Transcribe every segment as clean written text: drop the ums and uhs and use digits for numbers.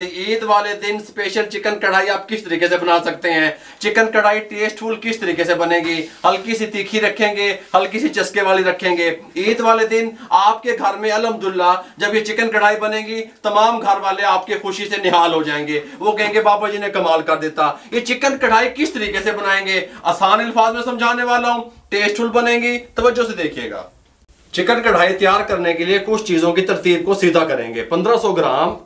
ईद वाले दिन special chicken कढ़ाई आप किस तरीके से बना सकते हैं। चिकन कढ़ाई टेस्टफुल किस तरीके से बनेगी, हल्की सी तीखी रखेंगे, हल्की सी चस्के वाली रखेंगे। ईद वाले दिन आपके घर में अल्हम्दुलिल्लाह जब ये चिकन कढ़ाई बनेगी तमाम घर वाले आपके खुशी से निहाल हो जाएंगे। वो कहेंगे बाबा जी ने कमाल कर देता। ये चिकन कढ़ाई किस तरीके से बनाएंगे, आसान अल्फाज में समझाने वाला हूं, टेस्टफुल बनेगी, तवज्जो से देखिएगा। चिकन कढ़ाई तैयार करने के लिए कुछ चीजों की तरतीब को सीधा करेंगे। 1500 ग्राम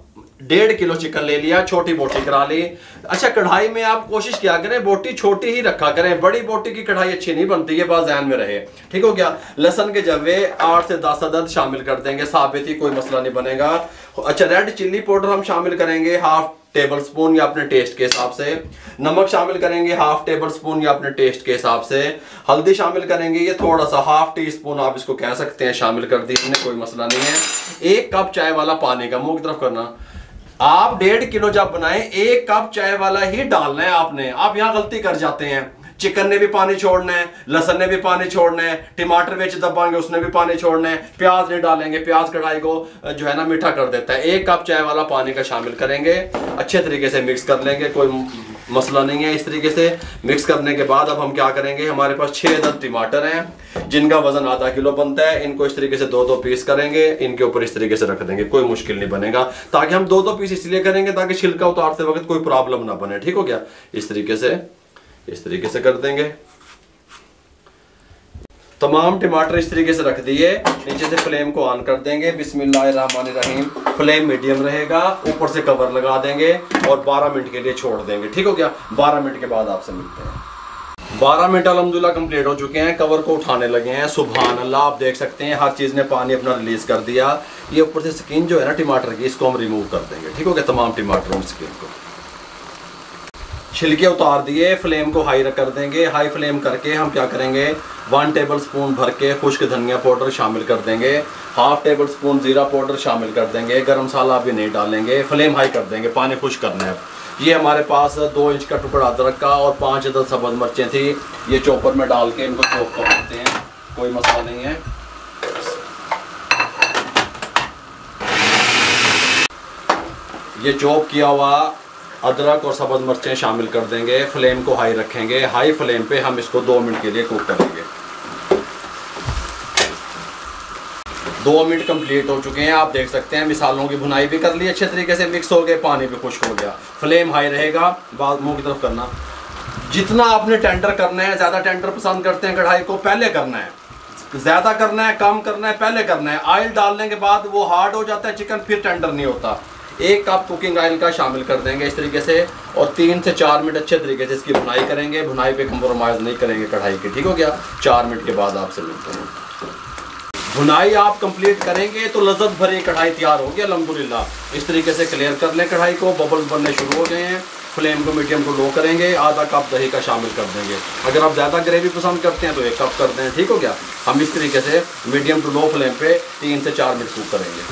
1.5 किलो चिकन ले लिया, छोटी बोटी करा ली। अच्छा, कढ़ाई में आप कोशिश किया करें बोटी छोटी ही रखा करें, बड़ी बोटी की कढ़ाई अच्छी नहीं बनती, ये बात ध्यान में रहे, ठीक हो गया। लहसुन के जवे 8 से 10 अदद शामिल कर देंगे, साबित ही, कोई मसला नहीं बनेगा। अच्छा, रेड चिल्ली पाउडर हम शामिल करेंगे 1/2 टेबल स्पून या अपने टेस्ट के हिसाब से। नमक शामिल करेंगे 1/2 टेबल स्पून या अपने टेस्ट के हिसाब से। हल्दी शामिल करेंगे, ये थोड़ा सा 1/2 टीस्पून आप इसको कह सकते हैं, शामिल कर दी हमने, कोई मसला नहीं है। 1 कप चाय वाला पानी का, मुंह की तरफ करना। आप 1.5 किलो जब बनाएं 1 कप चाय वाला ही डालना है आपने। आप यहां गलती कर जाते हैं, चिकन ने भी पानी छोड़ना है, लहसुन ने भी पानी छोड़ना है, टमाटर बेच दबाएंगे उसने भी पानी छोड़ना है, प्याज नहीं डालेंगे, प्याज कढ़ाई को जो है ना मीठा कर देता है। 1 कप चाय वाला पानी का शामिल करेंगे, अच्छे तरीके से मिक्स कर लेंगे, कोई मसला नहीं है। इस तरीके से मिक्स करने के बाद अब हम क्या करेंगे, हमारे पास 6 अदद टमाटर हैं जिनका वजन आधा किलो बनता है। इनको इस तरीके से 2-2 पीस करेंगे, इनके ऊपर इस तरीके से रख देंगे, कोई मुश्किल नहीं बनेगा। ताकि हम 2-2 पीस इसलिए करेंगे ताकि छिलका उतारते वक्त कोई प्रॉब्लम ना बने, ठीक हो गया। इस तरीके से कर देंगे। तमाम टमाटर इस तरीके से रख दिए, नीचे से फ्लेम को ऑन कर देंगे। बिस्मिल्लाहिर्रहमानिर्रहीम। फ्लेम मीडियम रहेगा, ऊपर से कवर लगा देंगे और 12 मिनट के लिए छोड़ देंगे, ठीक हो गया। 12 मिनट के बाद आपसे मिलते हैं। 12 मिनट अल्हम्दुलिल्लाह कंप्लीट हो चुके हैं, कवर को उठाने लगे हैं। सुभान अल्लाह, आप देख सकते हैं हर चीज़ ने पानी अपना रिलीज कर दिया। ये ऊपर से स्किन जो है ना टमाटर की, इसको हम रिमूव कर देंगे, ठीक हो गया। तमाम टमाटरों की स्किन को छिलके उतार दिए, फ्लेम को हाई कर देंगे। हाई फ्लेम करके हम क्या करेंगे, 1 टेबल स्पून भर के खुश्क धनिया पाउडर शामिल कर देंगे, 1/2 टेबल स्पून जीरा पाउडर शामिल कर देंगे, गरम मसाला भी नहीं डालेंगे। फ्लेम हाई कर देंगे, पानी खुश करना है। ये हमारे पास 2 इंच का टुकड़ा अदरक का और 5 अदद सब्ज़ मिर्चें थी, ये चॉपर में डाल के इनको चॉप कर देते हैं, कोई मसला नहीं है। ये चॉप किया हुआ अदरक और सब्ज़ मिर्चें शामिल कर देंगे। फ्लेम को हाई रखेंगे, हाई फ्लेम पे हम इसको 2 मिनट के लिए कुक करेंगे। 2 मिनट कंप्लीट हो चुके हैं, आप देख सकते हैं। मिसालों की भुनाई भी कर ली, अच्छे तरीके से मिक्स हो गए, पानी भी खुश्क हो गया। फ्लेम हाई रहेगा, बाद मुंह की तरफ करना। जितना आपने टेंडर करना है, ज़्यादा टेंडर पसंद करते हैं कढ़ाई को, पहले करना है। ज़्यादा करना है, कम करना है, पहले करना है। ऑयल डालने के बाद वो हार्ड हो जाता है चिकन, फिर टेंडर नहीं होता। 1 कप कुकिंग ऑयल का शामिल कर देंगे इस तरीके से, और 3 से 4 मिनट अच्छे तरीके से इसकी भुनाई करेंगे। भुनाई पे कंप्रोमाइज़ नहीं करेंगे कढ़ाई की, ठीक हो गया। 4 मिनट के बाद आपसे मिलते हैं। भुनाई आप कंप्लीट करेंगे तो लज़्ज़त भरी कढ़ाई तैयार होगी अल्हम्दुलिल्लाह। इस तरीके से क्लियर कर लें कढ़ाई को, बबल्स बनने शुरू हो गए हैं। फ्लेम को मीडियम टू लो करेंगे, आधा कप दही का शामिल कर देंगे। अगर आप ज़्यादा ग्रेवी पसंद करते हैं तो 1 कप कर दें, ठीक हो गया। हम इस तरीके से मीडियम टू लो फ्लेम पे 3 से 4 मिनट कुक करेंगे।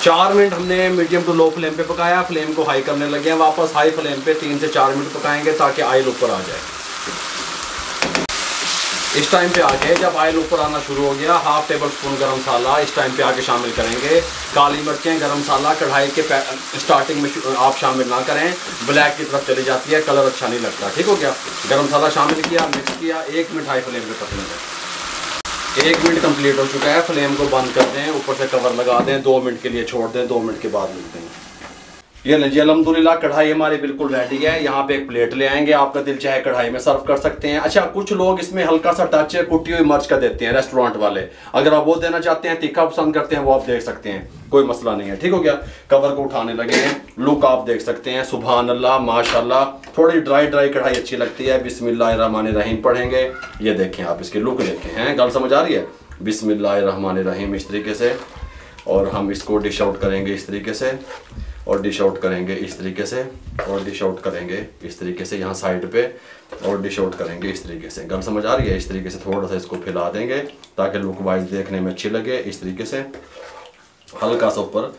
4 मिनट हमने मीडियम टू लो फ्लेम पे पकाया, फ्लेम को हाई करने लगे हैं। वापस हाई फ्लेम पे 3 से 4 मिनट पकाएंगे ताकि ऑयल ऊपर आ जाए। इस टाइम पे आके जब ऑयल ऊपर आना शुरू हो गया, 1/2 टेबल स्पून गरम मसाला इस टाइम पे आके शामिल करेंगे। काली मिर्चें, गरम मसाला कढ़ाई के स्टार्टिंग में आप शामिल ना करें, ब्लैक की तरफ चली जाती है, कलर अच्छा नहीं लगता, ठीक हो गया। गरम मसाला शामिल किया, मिक्स किया, 1 मिनट हाई फ्लेम पे पकने। 1 मिनट कंप्लीट हो चुका है, फ्लेम को बंद कर दें, ऊपर से कवर लगा दें, 2 मिनट के लिए छोड़ दें। 2 मिनट के बाद मिलते हैं। ये लीजिए अल्हम्दुलिल्लाह कढ़ाई हमारी बिल्कुल रेडी है। यहाँ पे एक प्लेट ले आएंगे, आपका दिल चाहे कढ़ाई में सर्व कर सकते हैं। अच्छा, कुछ लोग इसमें हल्का सा टच कुटी हुई मिर्च का देते हैं, रेस्टोरेंट वाले। अगर आप वो देना चाहते हैं, तीखा पसंद करते हैं, वो आप देख सकते हैं, कोई मसला नहीं है, ठीक हो गया। कवर को उठाने लगे हैं, लुक आप देख सकते हैं। सुभान अल्लाह, माशाल्लाह। थोड़ी ड्राई कढ़ाई अच्छी लगती है। बिस्मिल्लाहिर्रहमानिर्रहीम पढ़ेंगे, ये देखें आप, इसकी लुक देखें, हैं, गल समझ आ रही है। बिस्मिल्लाहिर्रहमानिर्रहीम इस तरीके से, और हम इसको डिश आउट करेंगे इस तरीके से, और डिश आउट करेंगे इस तरीके से, और डिश आउट करेंगे इस तरीके से यहाँ साइड पे, और डिश आउट करेंगे इस तरीके से। गल समझ आ रही है। इस तरीके से थोड़ा सा इसको फैला देंगे ताकि लुक वाइज देखने में अच्छी लगे। इस तरीके से हल्का सा ऊपर,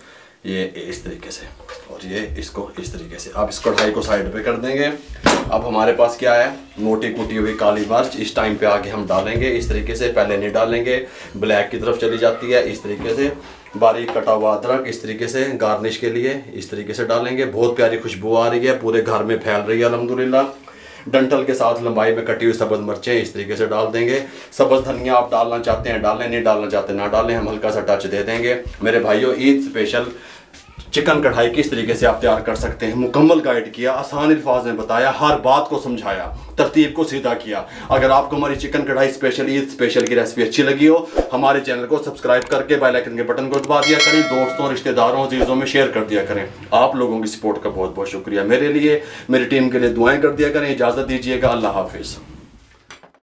ये इस तरीके से, और ये इसको इस तरीके से। अब इस कढ़ाई को साइड पे कर देंगे। अब हमारे पास क्या है, मोटी कुटी हुई काली मिर्च इस टाइम पे आके हम डालेंगे इस तरीके से। पहले नहीं डालेंगे, ब्लैक की तरफ चली जाती है, इस तरीके से। बारीक कटा हुआ अदरक इस तरीके से गार्निश के लिए इस तरीके से डालेंगे। बहुत प्यारी खुशबू आ रही है, पूरे घर में फैल रही है अल्हम्दुलिल्लाह। डंठल के साथ लंबाई में कटी हुई सब्ज़ मिर्चें इस तरीके से डाल देंगे। सब्ज़ धनिया आप डालना चाहते हैं डालें, नहीं डालना चाहते ना डालें, हम हल्का सा टच दे देंगे। मेरे भाइयों, ईद स्पेशल चिकन कढ़ाई किस तरीके से आप तैयार कर सकते हैं, मुकम्मल गाइड किया, आसान अल्फाज में बताया, हर बात को समझाया, तरतीब को सीधा किया। अगर आपको हमारी चिकन कढ़ाई स्पेशल ईद स्पेशल की रेसिपी अच्छी लगी हो, हमारे चैनल को सब्सक्राइब करके बेल आइकन के बटन को दबा दिया करें, दोस्तों रिश्तेदारों अजीजों में शेयर कर दिया करें। आप लोगों की सपोर्ट का बहुत बहुत शुक्रिया। मेरे लिए, मेरी टीम के लिए दुआएं कर दिया करें। इजाज़त दीजिएगा, अल्लाह हाफिज़।